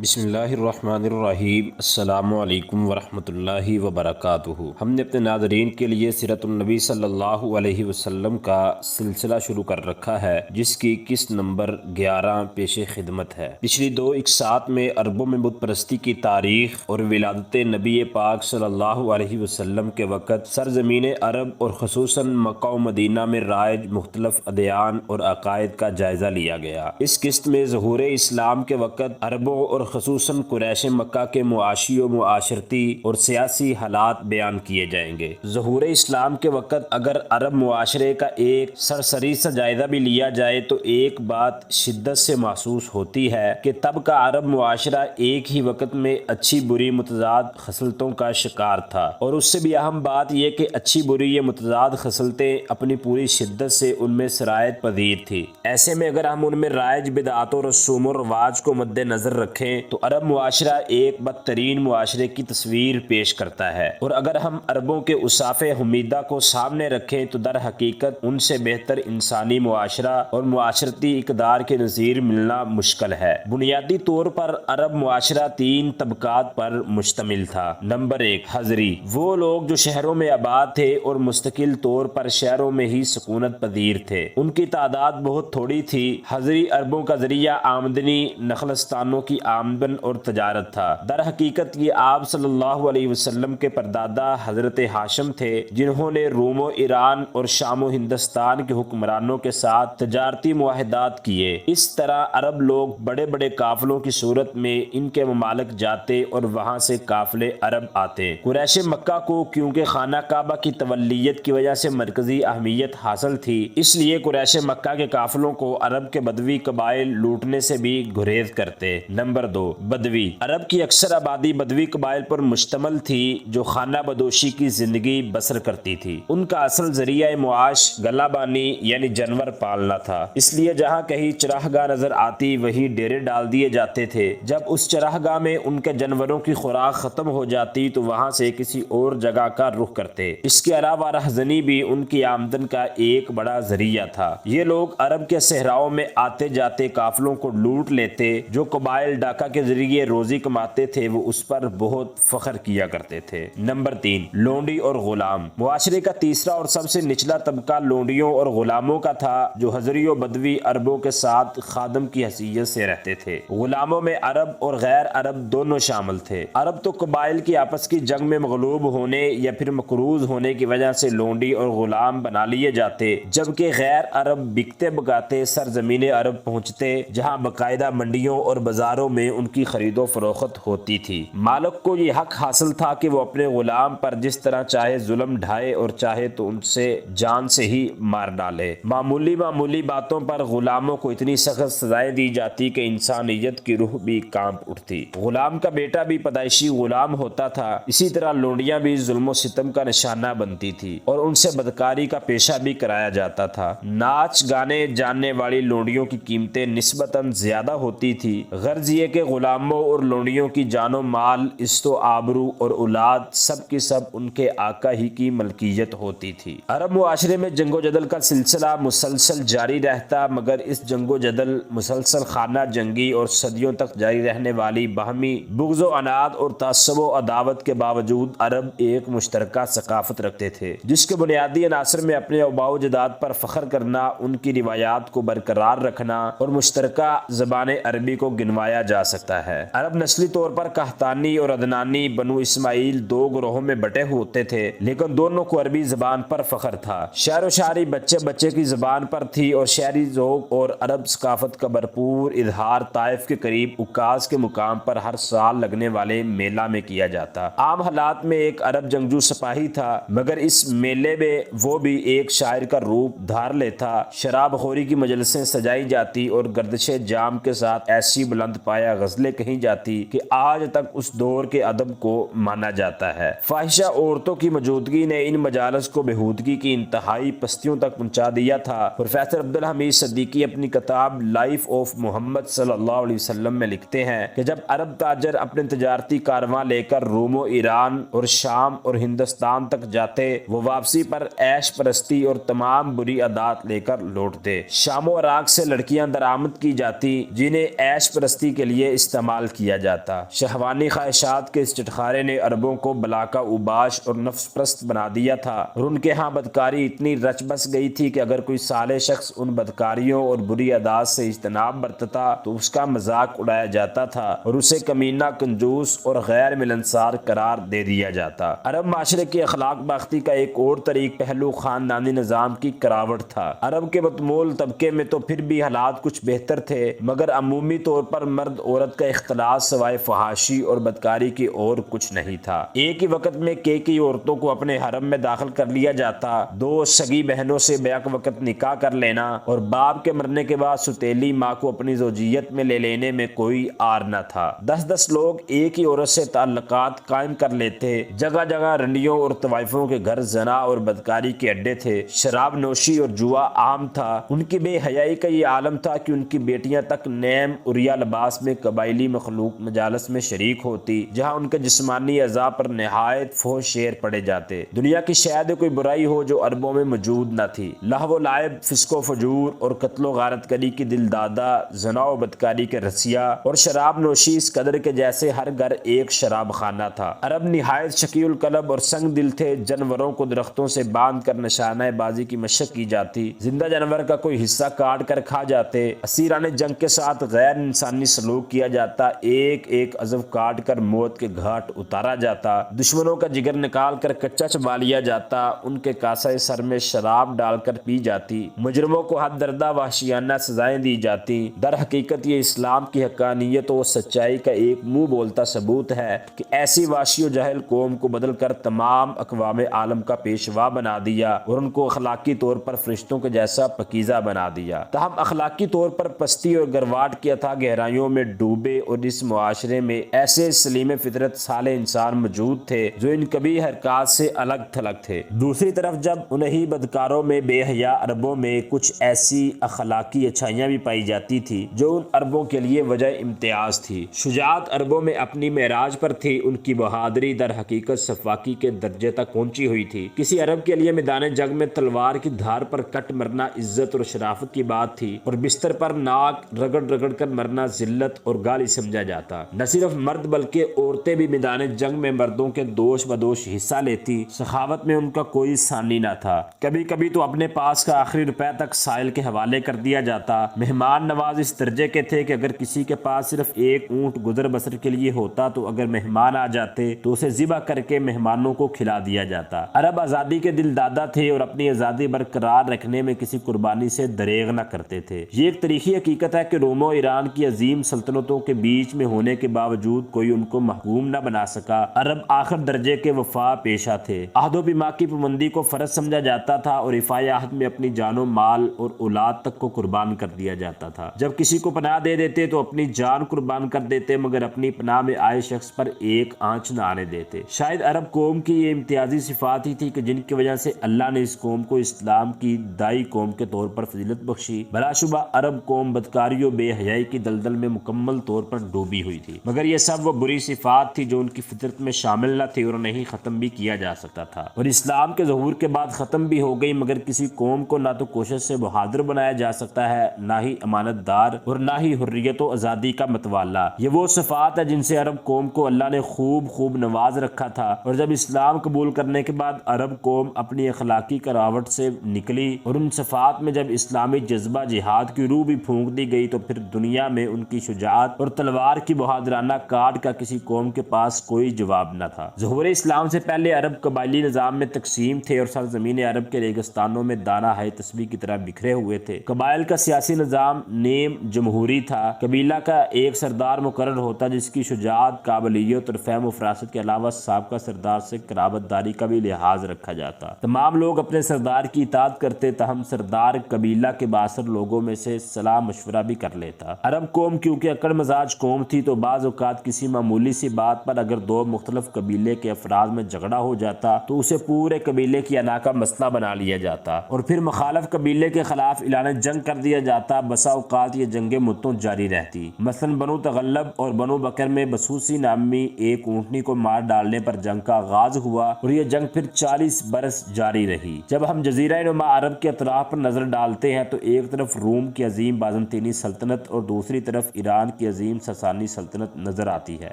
بسم اللہ الرحمن الرحیم۔ السلام علیکم ورحمۃ اللہ وبرکاتہ۔ ہم نے اپنے ناظرین کے لیے سیرت النبی صلی اللہ علیہ وسلم کا سلسلہ شروع کر رکھا ہے، جس کی قسط نمبر 11 پیش خدمت ہے۔ پچھلی دو اقساط میں عربوں میں بت پرستی کی تاریخ اور ولادت نبی پاک صلی اللہ علیہ وسلم کے وقت سرزمین عرب اور خصوصاً مکہ و مدینہ میں رائج مختلف ادیان اور عقائد کا جائزہ لیا گیا۔ اس قسط میں ظہور اسلام کے وقت عربوں اور خصوصاً قریش مکہ کے معاشی و معاشرتی اور سیاسی حالات بیان کیے جائیں گے۔ ظہور اسلام کے وقت اگر عرب معاشرے کا ایک سرسری سا جائزہ بھی لیا جائے تو ایک بات شدت سے محسوس ہوتی ہے کہ تب کا عرب معاشرہ ایک ہی وقت میں اچھی بری متضاد خصلتوں کا شکار تھا، اور اس سے بھی اہم بات یہ کہ اچھی بری یہ متضاد خصلتیں اپنی پوری شدت سے ان میں سرایت پذیر تھی۔ ایسے میں اگر ہم ان میں رائج بدعات و رسوم و رواج کو مد نظر رکھیں تو عرب معاشرہ ایک بدترین معاشرے کی تصویر پیش کرتا ہے، اور اگر ہم عربوں کے اوصاف حمیدہ کو سامنے رکھیں تو در حقیقت ان سے بہتر انسانی معاشرہ اور معاشرتی اقدار کے نظیر ملنا مشکل ہے۔ بنیادی طور پر عرب معاشرہ تین طبقات پر مشتمل تھا۔ نمبر 1، حضری، وہ لوگ جو شہروں میں آباد تھے اور مستقل طور پر شہروں میں ہی سکونت پذیر تھے۔ ان کی تعداد بہت تھوڑی تھی۔ حضری عربوں کا ذریعہ آمدنی نخلستانوں کی آمدن اور تجارت تھا۔ در حقیقت یہ آپ صلی اللہ علیہ وسلم کے پردادا حضرت ہاشم تھے، جنہوں نے روم و ایران اور شام و ہندوستان کے حکمرانوں کے ساتھ تجارتی معاہدات کیے۔ اس طرح عرب لوگ بڑے بڑے قافلوں کی صورت میں ان کے ممالک جاتے اور وہاں سے قافلے عرب آتے۔ قریش مکہ کو کیونکہ خانہ کعبہ کی تولیت کی وجہ سے مرکزی اہمیت حاصل تھی، اس لیے قریش مکہ کے قافلوں کو عرب کے بدوی قبائل لوٹنے سے بھی گریز کرتے۔ نمبر 2، بدوی، عرب کی اکثر آبادی بدوی قبائل پر مشتمل تھی جو خانہ بدوشی کی زندگی بسر کرتی تھی۔ ان کا اصل ذریعہ معاش گلہ بانی یعنی جانور پالنا تھا، اس لیے جہاں کہیں چراگاہ نظر آتی وہیں ڈیرے ڈال دیے جاتے تھے۔ جب اس چراگاہ میں ان کے جانوروں کی خوراک ختم ہو جاتی تو وہاں سے کسی اور جگہ کا رخ کرتے۔ اس کے علاوہ رہزنی بھی ان کی آمدن کا ایک بڑا ذریعہ تھا۔ یہ لوگ عرب کے صحراؤں میں آتے جاتے قافلوں کو لوٹ لیتے۔ جو قبائل ڈاکہ کے ذریعے روزی کماتے تھے وہ اس پر بہت فخر کیا کرتے تھے۔ نمبر 3، لونڈی اور غلام، معاشرے کا تیسرا اور سب سے نچلا طبقہ لونڈیوں اور غلاموں کا تھا، جو حضری و بدوی عربوں کے ساتھ خادم کی حیثیت سے رہتے تھے۔ غلاموں میں عرب اور غیر عرب دونوں شامل تھے۔ عرب تو قبائل کی آپس کی جنگ میں مغلوب ہونے یا پھر مقروض ہونے کی وجہ سے لونڈی اور غلام بنا لیے جاتے، جبکہ غیر عرب بکتے بکاتے سرزمین عرب پہنچتے، جہاں باقاعدہ منڈیوں اور بازاروں میں ان کی خرید و فروخت ہوتی تھی۔ مالک کو یہ حق حاصل تھا کہ وہ اپنے غلام پر جس طرح چاہے ظلم ڈھائے اور چاہے تو ان سے جان سے ہی مار ڈالے۔ معمولی باتوں پر غلاموں کو اتنی سخت سزائیں دی جاتی کہ انسانیت کی روح بھی کانپ اٹھتی۔ غلام کا بیٹا بھی پیدائشی غلام ہوتا تھا۔ اسی طرح لونڈیاں بھی ظلم و ستم کا نشانہ بنتی تھی اور ان سے بدکاری کا پیشہ بھی کرایا جاتا تھا۔ ناچ گانے جاننے والی لونڈیوں کی قیمتیں نسبتاً زیادہ ہوتی تھی۔ غرض یہ کہ غلاموں اور لونڈیوں کی جان و مال، عزت و آبرو اور اولاد سب کی سب ان کے آقا ہی کی ملکیت ہوتی تھی۔ عرب معاشرے میں جنگ و جدل کا سلسلہ مسلسل جاری رہتا، مگر اس جنگ و جدل، مسلسل خانہ جنگی اور صدیوں تک جاری رہنے والی باہمی بغض و عناد اور تعصب و عداوت کے باوجود عرب ایک مشترکہ ثقافت رکھتے تھے، جس کے بنیادی عناصر میں اپنے آباء و اجداد پر فخر کرنا، ان کی روایات کو برقرار رکھنا اور مشترکہ زبان عربی کو گنوایا جا سکتا ہے۔ عرب نسلی طور پر قحطانی اور عدنانی بنو اسماعیل دو گروہوں میں بٹے ہوتے تھے، لیکن دونوں کو عربی زبان پر فخر تھا۔ شعر و شاعری بچے بچے کی زبان پر تھی اور شعری ذوق اور عرب ثقافت کا بھرپور اظہار طائف کے قریب عکاظ کے مقام پر ہر سال لگنے والے میلہ میں کیا جاتا۔ عام حالات میں ایک عرب جنگجو سپاہی تھا، مگر اس میلے میں وہ بھی ایک شاعر کا روپ دھار لیتا۔ شراب خوری کی مجلسیں سجائی جاتی اور گردش جام کے ساتھ ایسی بلند پایا غزلیں کہی جاتی کہ آج تک اس دور کے ادب کو مانا جاتا ہے۔ فاحشہ عورتوں کی موجودگی نے ان مجالس کو بہودگی کی انتہائی پستیوں تک پہنچا دیا تھا۔ پروفیسر عبدالحمید صدیقی اپنی کتاب لائف آف محمد صلی اللہ علیہ وسلم میں لکھتے ہیں کہ جب عرب تاجر اپنے تجارتی کارواں لے کر روم و ایران اور شام اور ہندوستان تک جاتے، وہ واپسی پر عیش پرستی اور تمام بری عادات لے کر لوٹتے۔ شام و عراق سے لڑکیاں درآمد کی جاتی، جنہیں عیش پرستی کے لیے لیے استعمال کیا جاتا۔ شہوانی خواہشات کے اس چٹخارے نے عربوں کو بلاکا اوباش اور نفس پرست بنا دیا تھا، اور ان کے ہاں بدکاری اتنی رچ بس گئی تھی کہ اگر کوئی صالح شخص ان بدکاریوں اور بری عادات سے اجتناب برتتا تو اس کا مذاق اڑایا جاتا تھا اور اسے کمینہ، کنجوس اور غیر ملنسار قرار دے دیا جاتا۔ عرب معاشرے کی اخلاق باختی کا ایک اور طریق پہلو خاندانی نظام کی کراوٹ تھا۔ عرب کے بطمول طبقے میں تو پھر بھی حالات کچھ بہتر تھے، مگر عمومی طور پر مرد عورت کا اختلاط سوائے فحاشی اور بدکاری کی اور کچھ نہیں تھا۔ ایک ہی وقت میں کئی عورتوں کو اپنے حرم میں داخل کر لیا جاتا، دو سگی بہنوں سے بیک وقت نکاح کر لینا اور باپ کے مرنے کے بعد ستیلی ماں کو اپنی زوجیت میں لے لینے میں کوئی عار نہ تھا۔ 10 لوگ ایک ہی عورت سے تعلقات قائم کر لیتے، جگہ جگہ رنڈیوں اور طوائفوں کے گھر زنا اور بدکاری کے اڈے تھے، شراب نوشی اور جوا عام تھا۔ ان کی بے حیائی کا یہ عالم تھا کہ ان کی بیٹیاں تک نیم عریہ لباس میں قبائلی مخلوق مجالس میں شریک ہوتی، جہاں ان کے جسمانی اعضاء پر نہایت فحش شعر پڑے جاتے۔ دنیا کی شاید کوئی برائی ہو جو عربوں میں موجود نہ تھی۔ لہو و لعب، فسق و فجور اور قتل و غارت گری کی دل دادا، زنا و بدکاری کے رسیا اور شراب نوشی اس قدر کے جیسے ہر گھر ایک شراب خانہ تھا۔ عرب نہایت شقی القلب اور سنگ دل تھے۔ جانوروں کو درختوں سے باندھ کر نشانہ بازی کی مشق کی جاتی، زندہ جانور کا کوئی حصہ کاٹ کر کھا جاتے، اسیران جنگ کے ساتھ غیر انسانی سلوک کیا جاتا، ایک ایک عضو کاٹ کر موت کے گھاٹ اتارا جاتا، دشمنوں کا جگر نکال کر کچا چبا لیا جاتا، ان کے کاسہ سر میں شراب ڈال کر پی جاتی، مجرموں کو حد دردہ وحشیانہ سزائیں دی جاتی۔ در حقیقت یہ اسلام کی حقانیت و سچائی کا ایک منہ بولتا ثبوت ہے کہ ایسی وحشی و جاہل قوم کو بدل کر تمام اقوام عالم کا پیشوا بنا دیا اور ان کو اخلاقی طور پر فرشتوں کے جیسا پاکیزہ بنا دیا۔ تاہم اخلاقی طور پر پستی اور گرواٹ کی اتھاہ گہرائیوں میں ڈوبے اور اس معاشرے میں ایسے سلیم فطرت صالح انسان موجود تھے جو ان کبھی حرکات سے الگ تھلگ تھے۔ دوسری طرف جب انہی بدکاروں میں بے حیا عربوں میں کچھ ایسی اخلاقی اچھائیاں بھی پائی جاتی تھی جو ان عربوں کے لیے وجہ امتیاز تھی۔ شجاعت عربوں میں اپنی معراج پر تھی، ان کی بہادری در حقیقت سفاکی کے درجے تک پہنچی ہوئی تھی۔ کسی عرب کے لیے میدان جنگ میں تلوار کی دھار پر کٹ مرنا عزت اور شرافت کی بات تھی، اور بستر پر ناک رگڑ رگڑ کر مرنا ذلت اور گالی سمجھا جاتا۔ نہ صرف مرد بلکہ عورتیں بھی میدان جنگ میں مردوں کے دوش بدوش حصہ لیتی، سخاوت میں ان کا کوئی ثانی نہ تھا۔ کبھی کبھی تو اپنے پاس کا آخری روپے تک سائل کے حوالے کر دیا جاتا۔ مہمان نواز اس درجے کے تھے کہ اگر کسی کے پاس صرف ایک اونٹ گزر بسر کے لیے ہوتا تو اگر مہمان آ جاتے تو اسے ذبح کر کے مہمانوں کو کھلا دیا جاتا۔ عرب آزادی کے دل دادا تھے اور اپنی آزادی برقرار رکھنے میں کسی قربانی سے دریغ نہ کرتے تھے۔ یہ ایک تاریخی حقیقت ہے کہ روم و ایران کی عظیم سلطنتوں کے بیچ میں ہونے کے باوجود کوئی ان کو محکوم نہ بنا سکا۔ عرب آخر درجے کے وفا پیشہ تھے۔ عہد و پیمان کی پابندی کو فرض سمجھا جاتا تھا اور رفاع عہد میں اپنی جان و مال اور اولاد تک کو قربان کر دیا جاتا تھا۔ جب کسی کو پناہ دے دیتے تو اپنی جان قربان کر دیتے، مگر اپنی پناہ میں آئے شخص پر ایک آنچ نہ آنے دیتے۔ شاید عرب قوم کی یہ امتیازی صفات ہی تھی کہ جن کی وجہ سے اللہ نے اس قوم کو اسلام کی دائی قوم کے طور پر فضیلت بخشی۔ بلا شبہ عرب قوم بدکاری و بے حیائی کی دلدل میں مکمل طور پر ڈوبی ہوئی تھی، مگر یہ سب وہ بری صفات تھی جو ان کی فطرت میں شامل نہ تھی اور انہیں ختم بھی کیا جا سکتا تھا، اور اسلام کے ظہور کے بعد ختم بھی ہو گئی۔ مگر کسی قوم کو نہ تو کوشش سے بہادر بنایا جا سکتا ہے، نہ ہی امانت دار، اور نہ ہی حریت و آزادی کا متوالا۔ یہ وہ صفات ہے جن سے عرب قوم کو اللہ نے خوب نواز رکھا تھا، اور جب اسلام قبول کرنے کے بعد عرب قوم اپنی اخلاقی کراوٹ سے نکلی اور ان صفات میں جب اسلامی جذبہ جہاد کی روح بھی پھونک دی گئی تو پھر دنیا میں ان کی شجاعت اور تلوار کی بہادرانہ کاٹ کا کسی قوم کے پاس کوئی جواب نہ تھا۔ ظہور اسلام سے پہلے عرب قبائلی نظام میں تقسیم تھے اور سرزمین عرب کے ریگستانوں میں دانہ ہے تسبیح کی طرح بکھرے ہوئے تھے۔ قبائل کا سیاسی نظام نیم جمہوری تھا۔ قبیلہ کا ایک سردار مقرر ہوتا جس کی شجاعت، قابلیت اور فہم و فراست کے علاوہ سابقہ سردار سے قرابت داری کا بھی لحاظ رکھا جاتا۔ تمام لوگ اپنے سردار کی اطاعت کرتے، تاہم سردار قبیلہ کے بااثر لوگوں میں سے صلاح مشورہ بھی کر لیتا۔ عرب قوم کیونکہ اکڑ مزاج قوم تھی تو بعض اوقات کسی معمولی سی بات پر اگر دو مختلف قبیلے کے افراد میں جھگڑا ہو جاتا تو اسے پورے قبیلے کی انا کا مسئلہ بنا لیا جاتا اور پھر مخالف قبیلے کے خلاف اعلان جنگ کر دیا جاتا۔ بسا اوقات یہ جنگیں مدتوں جاری رہتی۔ مثلا بنو تغلب اور بنو بکر میں بسوسی نامی ایک اونٹنی کو مار ڈالنے پر جنگ کا آغاز ہوا اور یہ جنگ پھر 40 برس جاری رہی۔ جب ہم جزیرہ نما عرب کے اطراف پر نظر ڈالتے ہیں تو ایک طرف روم کی عظیم بازنطینی سلطنت اور دوسری طرف ایران ایران کی عظیم ساسانی سلطنت نظر آتی ہے۔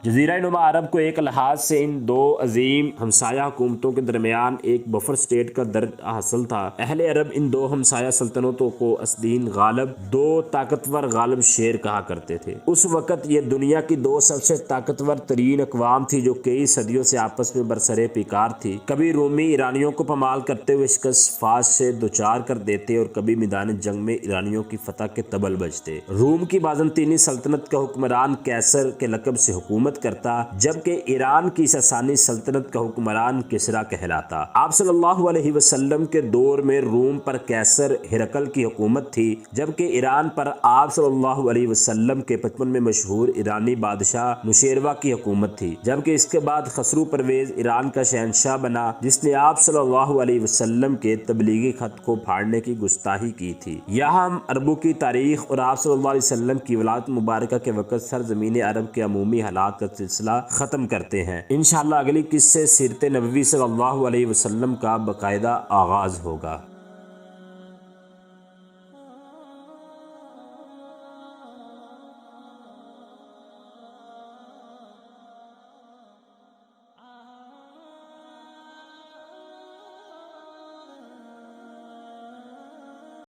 جزیرہ نما عرب کو ایک لحاظ سے ان دو عظیم ہمسایہ حکومتوں کے درمیان ایک بفر سٹیٹ کا درجہ حاصل تھا۔ اہل عرب ان دو ہمسایہ سلطنتوں کو اسدین غالب، دو طاقتور غالب شیر کہا کرتے تھے۔ اس وقت یہ دنیا کی دو سب سے طاقتور ترین اقوام تھی جو کئی صدیوں سے آپس میں برسر پیکار تھی۔ کبھی رومی ایرانیوں کو پامال کرتے ہوئے شکست فاش سے دوچار کر دیتے اور کبھی میدان جنگ میں ایرانیوں کی فتح کے طبل بجتے۔ روم کی بازنطینی سلطنت کا حکمران کیسر کے لقب سے حکومت کرتا، جبکہ ایران کی ساسانی سلطنت کا حکمران کسریٰ کہلاتا۔ آپ صلی اللہ علیہ وسلم کے دور میں روم پر کیسر ہرقل کی حکومت تھی، جبکہ ایران پر آپ صلی اللہ علیہ وسلم کے 55 میں مشہور ایرانی بادشاہ نوشیروہ کی حکومت تھی، جبکہ اس کے بعد خسرو پرویز ایران کا شہنشاہ بنا جس نے آپ صلی اللہ علیہ وسلم کے تبلیغی خط کو پھاڑنے کی گستاخی کی تھی۔ یہاں ہم عربوں کی تاریخ اور آپ صلی اللہ علیہ وسلم کی ولادت مبارکہ کے وقت سرزمین عرب کے عمومی حالات کا سلسلہ ختم کرتے ہیں۔ انشاءاللہ اگلی قصے سیرت نبوی صلی اللہ علیہ وسلم کا باقاعدہ آغاز ہوگا۔